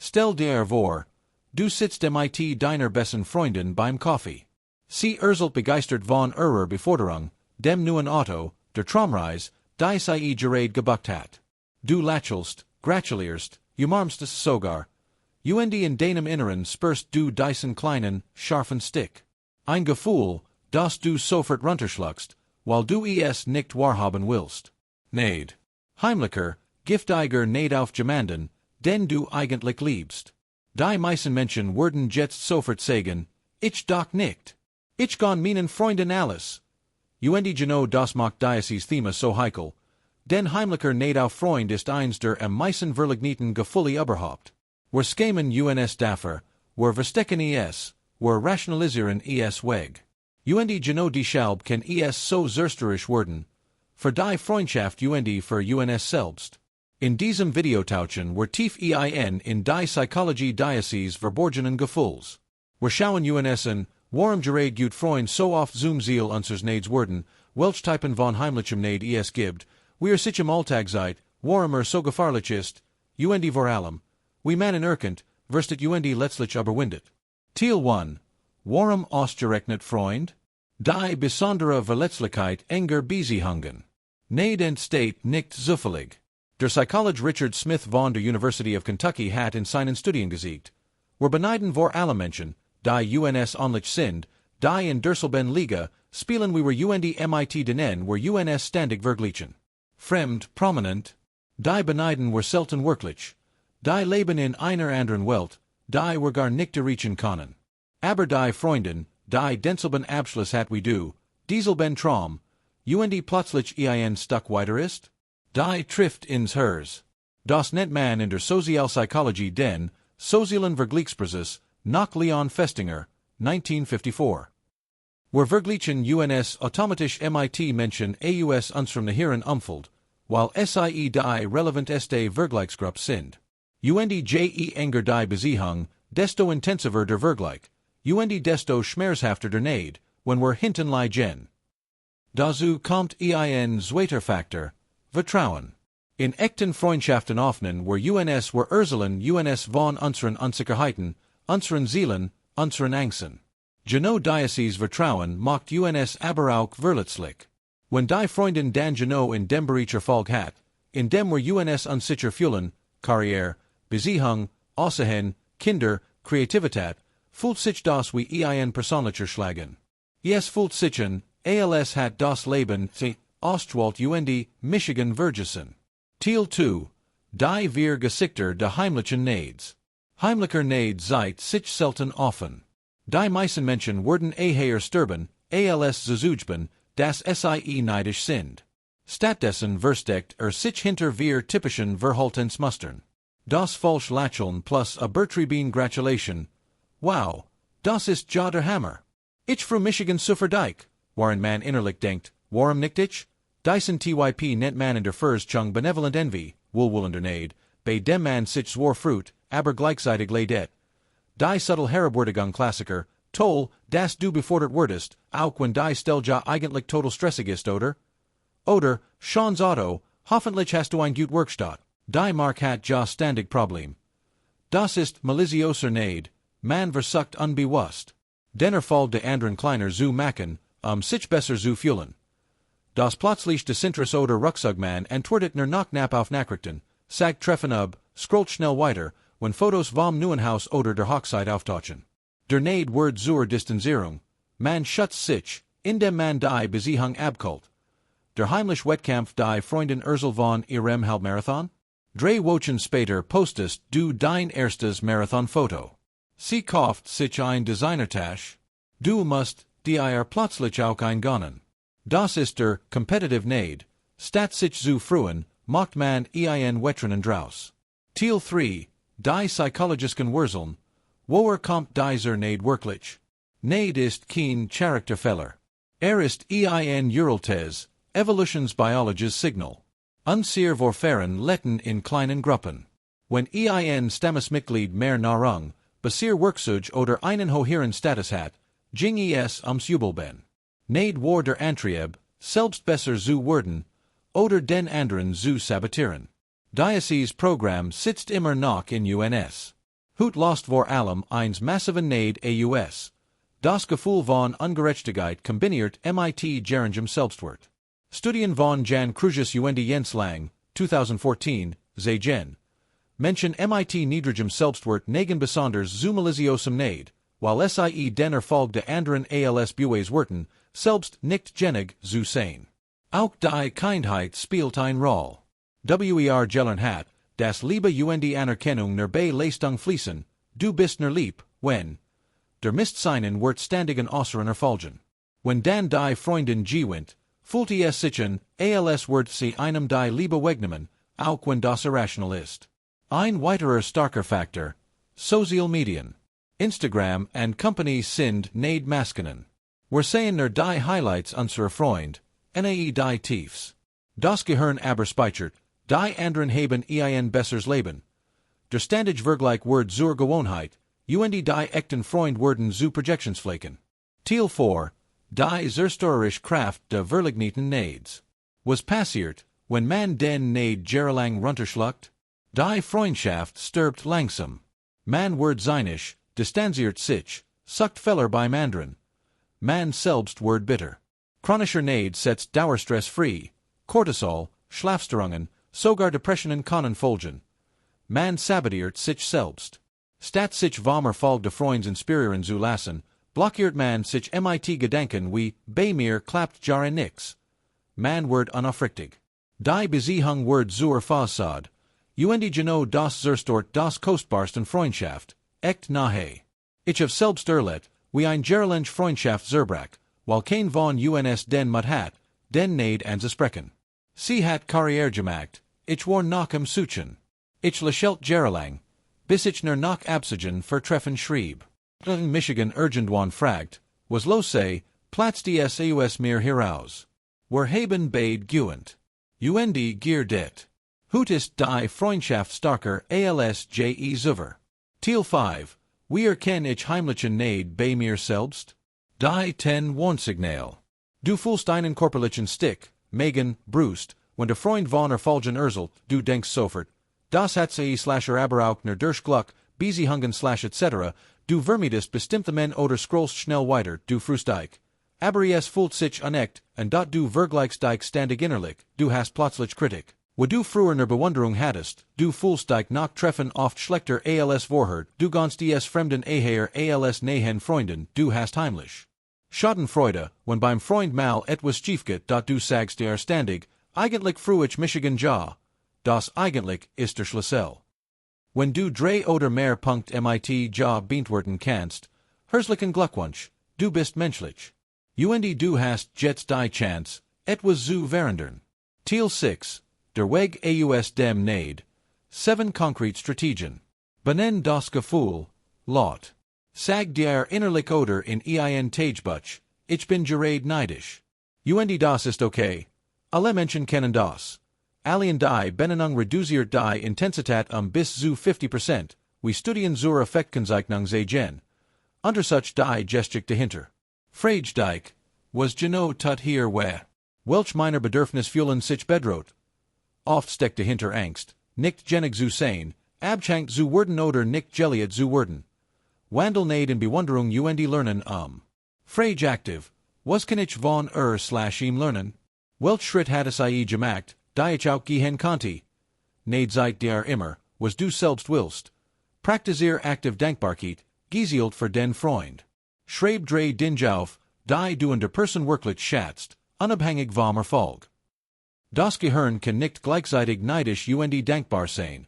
Stell dir vor, du sitzt mit deiner besten Freundin beim Kaffee. Sie erzählt begeistert von ihrer Beförderung, dem neuen Auto, der Traumreise, die sie gerade gebucht hat. Du lächelst, gratulierst, umarmst es sogar. Und in deinem Inneren spürst du diesen kleinen, scharfen Stich. Ein Gefühl, das du sofort runterschluckst, weil du es nicht wahrhaben willst. Neid. Heimlicher, giftiger Neid auf jemanden, den du eigentlich liebst. Die meisten Menschen würden jetzt sofort sagen, ich doch nicht. Ich kann meinen Freunden alles. Und genau das macht dieses Thema so heikel. Denn heimlicher Neid auf Freund ist eins der am meisten verligneten Gefühle überhaupt. Wir schämen uns dafür, wir verstecken es, wir rationalisieren es weg. Und genau deshalb kann es so zerstörerisch werden. Für die Freundschaft und für uns selbst. In diesem Video tauchen wir tief in die Psychologie dieses verborgenen Gefühls. Wir schauen uns an, warum gerade gut Freund so oft zum Ziel unseres Neids werden, welche Typen von heimlichem Neid es gibt, wir sich im Alltag seid, warum so gefahrlich ist, und vor allem, wie man erkennt, verstet und letztlich überwindet. Teil 1. Warum ausgerechnet Freund? Die besondere Verletzlichkeit enger Beziehungen. Neid entsteht nicht zufällig. Der Psychologist Richard Smith von der University of Kentucky hat in seinen Studien gesagt, wir beneiden vor alle Menschen, die uns ähnlich sind, die in derselben Liga spielen wie wir und mit denen wir uns ständig vergleichen. Fremd, prominent, die beneiden wir selten wirklich, die leben in einer anderen Welt, die wir gar nicht erreichen können. Aber die Freundin, die denselben Abschluss hat wie du, dieselben Traum, und plötzlich ein Stück weiter ist? Die trifft ins Herz. Das nennt man in der Sozialpsychologie den sozialen Vergleichsprozess, nach Leon Festinger, 1954. Wir vergleichen uns automatisch mit Menschen aus unserem näheren Umfeld, weil sie die relevanteste Vergleichsgruppe sind. Und je enger die Beziehung, desto intensiver der Vergleich, und desto schmerzhafter der Neid, wenn wir hinten liegen. Dazu kommt ein zweiter Faktor, Vertrauen. In echten Freundschaften öffnen wir uns uns von unseren Unsicherheiten, unseren Seelen, unseren Angsten. Genau dieses Vertrauen macht uns aber auch verletzlich. Wenn die Freundin dann genau in dem Bereich Erfolg hat, in dem wir uns unsicher fühlen, Karriere, Beziehung, Aussehen, Kinder, Kreativität, fühlt sich das wie ein persönlicher Schlagen. Es fühlt sich an, als hat das Leben sich Ostwald und Michigan vergessen. Teil 2. Die wir Gesichter der heimlichen Neids. Heimlicher Neid zeigt sich selten offen. Die meisten Menschen werden eher sterben, als zugeben, dass sie neidisch sind. Stattdessen versteckt sich hinter wir typischen Verhaltensmustern. Das falsch Lächeln plus übertrieben Gratulation. Wow, das ist ja der Hammer. Ich für Michigan Sufferdijk, waren man innerlich denkt, warum nicht ich? Diesen Typ nennt man in der Verzeichnung benevolent Envy, wohlwollender Neid, bei dem man sich zwar freut, aber gleichzeitig leidet. Die subtle Herabwürdigung Klassiker, toll, dass du befördert wurdest, auch wenn die Stelle ja eigentlich total stressig ist, oder? Oder, Sean's Auto, hoffentlich hast du ein gut Werkstatt. Die Mark hat ja ständig Problem. Das ist malicioser Neid, man versucht unbewusst. Den Erfolg der anderen kleiner zu machen, sich besser zu fühlen. Das plötzlich Desinteresse oder Rucksackman entwertet Nachknapp auf Nachrichten, sagt treffen scrollt schnell weiter, wenn Fotos vom neuen Haus oder der Hochzeit auftauchen. Der Neid wird zur Distanzierung, man schützt sich, indem man die Beziehung abkult. Der heimliche Wettkampf die Freundin von ihrem Halbmarathon? 3 Wochen später postest du dein erstes Marathonfoto. Sie kauft sich ein Designertasche. Du musst dir plötzlich auch eingönnen. Das ist der competitive Neid, statt sich zu freuen, macht man ein Wettrennen draus. Teil 3. Die psychologischen Wurzeln. Woher kommt dieser Neid wirklich? Neid ist kein Charakterfehler. Ist ein uraltes, evolutionsbiologisches Signal. Unser Vorfahren letten in kleinen Gruppen. Wenn ein Stammesmitglied mehr Nahrung, Besser Workzeuge oder einen höheren Status hat, ging es Übelben. Neid war der Antrieb, selbst besser zu werden, oder den anderen zu sabotieren. Dieses Programm sitzt immer noch in uns. Hut lost vor allem eins massiven Neid aus. Das Gefühl von Ungerechtigkeit kombiniert mit geringem Selbstwert. Studien von Jan Cruzius und Jens Lang, 2014, Gen. Menschen mit niedrigem Selbstwert neigen besonders zu maliciosem Neid, while sie den Erfolg de anderen als Bues werten, selbst nicht genig zu sein. Auch die Kindheit spielt eine Rolle. Gelernt hat, das Liebe und die Anerkennung nur bei Leistung fließen, du bist nur lieb, wenn der Mist seinen wird ständigen äußeren Erfolgen. Wenn dann die Freundin gewinnt, fühlt es sich an, als wird sie einem die Liebe wegnehmen, auch wenn das irrational ist. Ein weiterer starker Faktor, Social Medien. Instagram and Company sind Neid Maskinen. Wir sehen nur die Highlights unserer Freund, die Tiefs. Das Gehirn aber speichert, die anderen haben ein besseres Leben. Der ständig Vergleich wird zur Gewohnheit, und die echten Freund werden zu Projektionsflächen. Teil 4, die zerstörerische Kraft der verligneten Neids. Was passiert, wenn man den Neid jahrelang runterschluckt? Die Freundschaft stirbt langsam. Man wird zynisch, distanziert sich, sucht Feller beim anderen. Man selbst wird bitter. Chronischer Neid setzt Dauerstress frei, Cortisol, Schlafstörungen, sogar Depressionen können folgen. Man sabotiert sich selbst. Statt sich vom Erfolg de Freunds inspirieren zu lassen, blockiert man sich mit Gedanken wie, bei mir klappt jare nix. Man wird unaufrichtig. Die Beziehung wird zur Fassade. Und genau das zerstört das kostbarsten Freundschaft, echt nahe. Ich habe selbst erlebt, wie ein jahrelang Freundschaft zerbrach, weil kein von uns den Mut hat, den Neid anzusprechen. Sie hat Karriere gemacht, ich war noch am Suchen. Ich lächelte jahrelang, bis ich nur noch Absigen vertreffen schrieb. In Michigan irgendwann fragt, was los sei, Platz des aus mir heraus. Wir haben beid gewöhnt. Und gier det. Hut ist die Freundschaft starker als je zuver. Teil 5, wie erkenne ich heimlichen Neid bei mir selbst? Die 10 Warnsignal. Du fühlst einen körperlichen Stich, Megan, Brust, wenn der Freund von Erfolgen erzählt, du denkst sofort, das hat sie aber auch nur durchgluck, Beziehungen etc., du vermiedest bestimmte Men oder scrollst schnell weiter, du frustdich. Aber es fühlt sich unecht, und dat du vergleichst dich ständig innerlich, du hast plötzlich Kritik. Wo du früher ne Bewunderung hattest, du fühlst dich noch treffen oft schlechter als vorher, du kannst es Fremden eher als nahen Freunden, du hast heimlich. Schadenfreude, wenn beim Freund mal etwas schief geht, dat du sagst dir ständig, eigentlich freu ich Michigan ja. Das eigentlich ist der Schlüssel. Wenn du drei oder mehr mit ja beantworten kannst, herzlichen Glückwunsch, du bist menschlich. Und du hast jetzt die Chance, etwas zu verändern. Teil 6, der Weg aus dem Neid. 7 konkrete Strategien. Benenn das Gefühl, laut. Sag dir innerlich oder in ein Tagebuch, ich bin gerade neidisch. Und das ist okay. Alle Menschen kennen das. Allen die Benennung reduziert die Intensität bis zu 50%, wie Studien zur Effektkenzeichnung zeigen. Untersucht die Gestik dahinter. Frage dich, was genau tut hier weh? Welch meiner Bedürfnis fühlen sich bedroht? Oft steckt dahinter Angst, nicht genig zu sein, abschankt zu werden oder nicht geliert zu werden. Wandel Neid in Bewunderung und lernen Frage aktiv, was kann ich von ihm lernen? Welch Schritt hat es gemacht, die ich auch gehen konnte? Neid seit dir immer, was du selbst willst. Praktizier aktiv Dankbarkeit, gezielt für den Freund. Schreib drei Dinge auf, die du in der Person wirklich schätzt, unabhängig vom Erfolg. Das Gehirn kann nicht gleichzeitig neidisch und dankbar sein.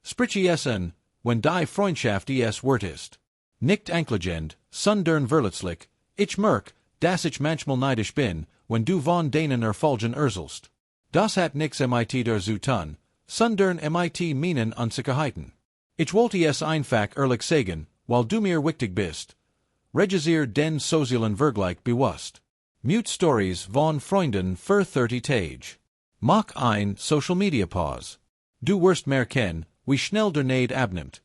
Sprich es an, wenn die Freundschaft es wert ist. Nicht anklägend, sondern verletzlich, ich merk, dass ich manchmal neidisch bin, wenn du von denen Erfolgen erzählst. Das hat nix mit der zu tun, sondern mit meinen Unsicherheiten. Ich wollte es einfach ehrlich sagen, weil du mir wichtig bist. Regissier den sozialen Vergleich bewusst. Mute Stories von Freunden für 30 Tage. Mach ein Social Media Pause. Du wirst merken, wie schnell der Neid abnimmt.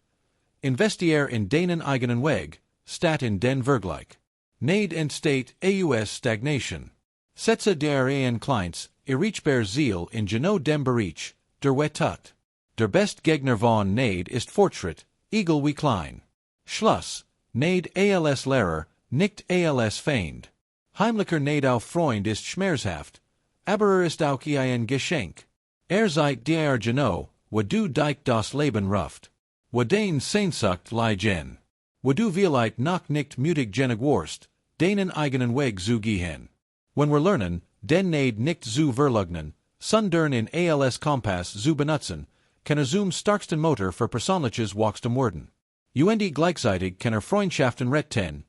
Investier in deinen eigenen Weg, statt in den Vergleich. Neid entsteht aus Stagnation. Setze der ein kleins, erreichbar Ziel in genau dem Bereich, der wetut. Der best Gegner von Neid ist Fortschritt, eagle wie klein. Schluss, Neid als Lehrer, nicht als Feind. Heimlicher Neid auf Freund ist schmerzhaft, aber ist auch ein Geschenk. Seid dir genau, wo du dich das Leben ruft. Wo dein Sehnsucht liegen. Wo du vielleicht noch nicht mutig genug warst, deinen eigenen Weg zu gehen. When we're lernen, den Neid nicht zu verleugnen, sondern in als Kompass zu benutzen, kann zum starksten Motor für persönliches Wachstum werden. Und gleichzeitig kann Freundschaften retten,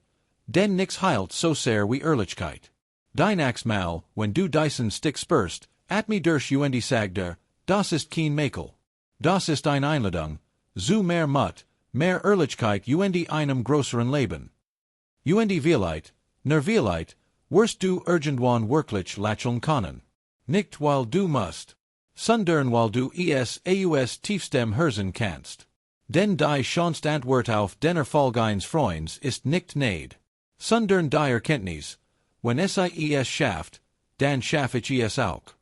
denn nix heilt so sehr wie Ehrlichkeit. Dein Mal, wenn du diesen Stich spürst, at mir durch und sagte, das ist kein Makel. Das ist eine Einladung, zu mehr Mut, mehr Ehrlichkeit und einem größeren Leben. Und vielleicht, wirst du irgendwann wirklich lächeln können. Nicht weil du musst, sondern weil du es aus tiefstem Herzen kannst. Denn die schönste Antwort auf den Erfolg eines Freunds ist nicht Neid, sondern die Erkenntnis, wenn es schafft, dann schaff ich es auch.